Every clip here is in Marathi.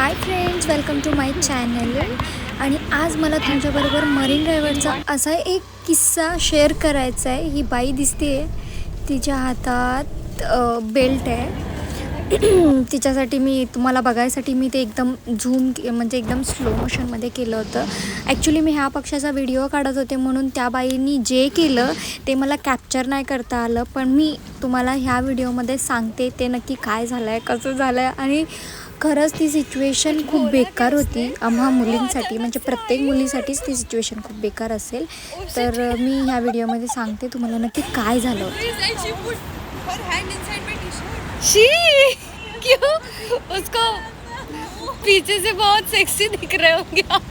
High friends, welcome to my channel. आणि आज मला तुमच्याबरोबर मरीन ड्रायव्हरचा असा एक किस्सा शेअर करायचा आहे. ही बाई दिसते, तिच्या हातात बेल्ट आहे. तिच्यासाठी तुम्हाला बघायसाठी मी ते एकदम झूम म्हणजे एकदम स्लो मोशनमध्ये केलं होतं. ॲक्च्युली मी ह्या पक्षाचा व्हिडिओ काढत होते, म्हणून त्या बाईंनी जे केलं ते मला कॅप्चर नाही करता आलं. पण मी तुम्हाला ह्या व्हिडिओमध्ये सांगते ते नक्की काय झालं आहे, कसं झालं आहे. आणि खरंच ती सिच्युएशन खूप बेकार होती आम्हा मुलींसाठी, म्हणजे प्रत्येक मुलीसाठीच ती सिच्युएशन खूप बेकार असेल. तर मी ह्या व्हिडिओमध्ये सांगते तुम्हाला नक्की काय झालं होतं. शी क्यों उसको पीछे से बहुत सेक्सी दिख रहे होंगे आप.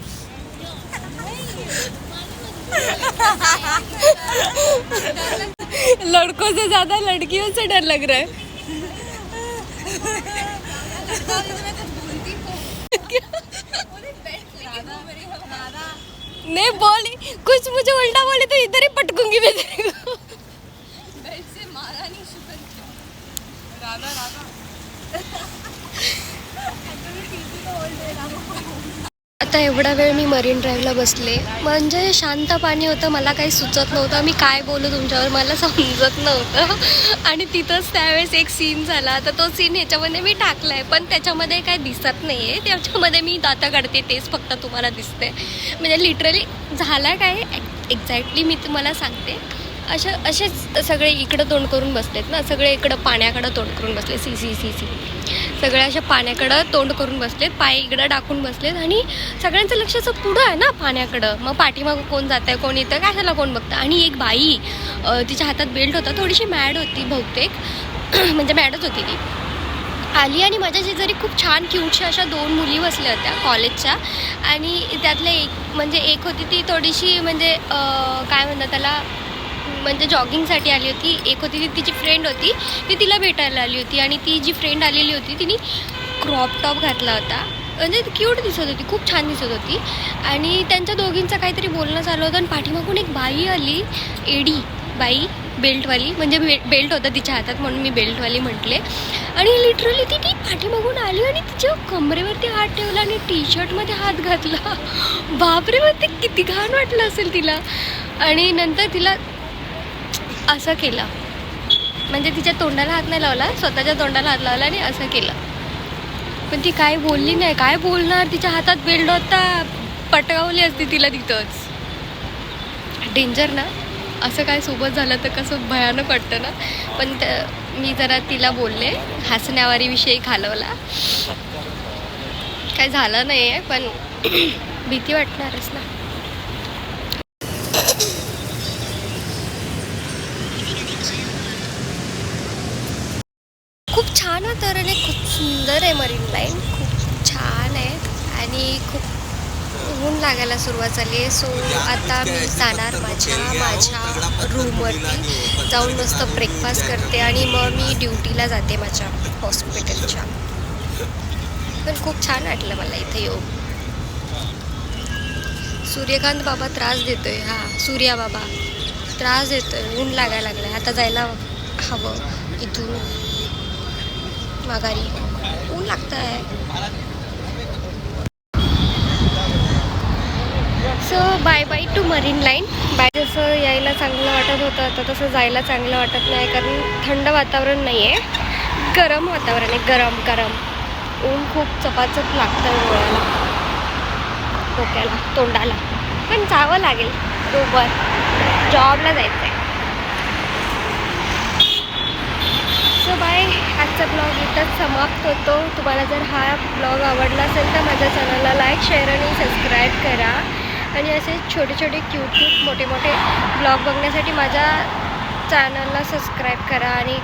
लड़कों से ज्यादा लड़कियों से डर लग रहा है. नहीं बोली कुछ, मुझे उल्टा बोले तो इधर ही पटकूंगी मैं तेरे को. आता एवढा वेळ मी मरीन ड्राईव्हला बसले, म्हणजे शांत पाणी होतं. मला काही सुचत नव्हतं, मी काय बोलू तुमच्यावर मला समजत नव्हतं. आणि तिथंच त्यावेळेस एक सीन झाला. आता तो सीन ह्याच्यामध्ये मी टाकला आहे, पण त्याच्यामध्ये काय दिसत नाही आहे. त्याच्यामध्ये मी दाता काढते तेच फक्त तुम्हाला दिसते. म्हणजे लिटरली झाला काय एक्झॅक्टली मी तुम्हाला सांगते. असेच सगळे इकडं तोंड करून बसलेत ना, सगळे इकडं पाण्याकडं तोंड करून बसले. सी सगळे अशा पाण्याकडं तोंड करून बसलेत, पाय इकडं टाकून बसलेत. आणि सगळ्यांचं लक्ष असं पुढं आहे ना पाण्याकडं. मग पाठीमागं कोण जात आहे, कोण येतं, काय झालं, कोण बघतं. आणि एक बाई, तिच्या हातात बेल्ट होता, थोडीशी मॅड होती बहुतेक, म्हणजे मॅडच होती ती, आली. आणि माझ्या शेजारी खूप छान क्यूटशा अशा 2 मुली बसल्या होत्या कॉलेजच्या. आणि त्यातल्या एक होती ती थोडीशी म्हणजे काय म्हणतात त्याला, म्हणजे जॉगिंगसाठी आली होती. एक होती ती तिची फ्रेंड होती, ती तिला भेटायला आली होती. आणि ती जी फ्रेंड आलेली होती तिने क्रॉप टॉप घातला होता, म्हणजे क्यूट दिसत होती, खूप छान दिसत होती. आणि त्यांच्या दोघींचं काहीतरी बोलणं चालू होतं. आणि पाठीमागून एक बाई आली, एडी बाई, बेल्टवाली, म्हणजे बेल्ट होता तिच्या हातात म्हणून मी बेल्टवाली म्हटले. आणि लिटरली ती पाठीमागून आली आणि तिच्या कमरेवरती हात ठेवला आणि टी शर्टमध्ये हात घातला. बापरे, मग ते किती घाण वाटलं असेल तिला. आणि नंतर तिला असं केलं, म्हणजे तिच्या तोंडाला हात नाही लावला, स्वतःच्या तोंडाला हात लावला आणि असं केलं. पण ती काय बोलली नाही. काय बोलणार, तिच्या हातात बेल्ट होता, पटकावली असती तिला तिथंच. डेंजर ना, असं काय सोबत झालं तर कसं भयानक वाटतं ना. पण मी जरा तिला बोलले, हसण्यावारी विषय घालवला. काय झालं नाही आहे, पण भीती वाटणारच ना. खूप छान वातावरण आहे, खूप सुंदर आहे. मरीन लाईन खूप छान आहे आणि खूप ऊन लागायला सुरुवात झाली आहे. सो आता मी जाणार माझ्या रूमवरती जाऊन मस्त ब्रेकफास्ट करते आणि मग मी ड्युटीला जाते माझ्या हॉस्पिटलच्या. पण खूप छान वाटलं मला इथे येऊन. सूर्यकांत बाबा त्रास देतोय, सूर्या बाबा त्रास देतोय, ऊन लागायला लागलं आहे. आता जायला हवं इथून माघारी, ऊन लागतं आहे. So bye bye to Marine Line. जसं यायला चांगलं वाटत होतं आता तसं जायला चांगलं वाटत नाही, कारण थंड वातावरण नाही आहे, गरम वातावरण आहे. गरम ऊन खूप चपाचप लागतं डोळ्याला, डोक्याला, तोंडाला. पण जावं लागेल, बरोबर जॉबला जायचं आहे. So bye. आजचा ब्लॉग इथंच समाप्त होतो. तुम्हाला जर हा ब्लॉग आवडला असेल तर माझ्या चॅनलला लाईक, शेअर आणि सबस्क्राईब करा. आणि असे छोटे क्यूट मोठे ब्लॉग बघण्यासाठी माझ्या चॅनलला सबस्क्राईब करा. आणि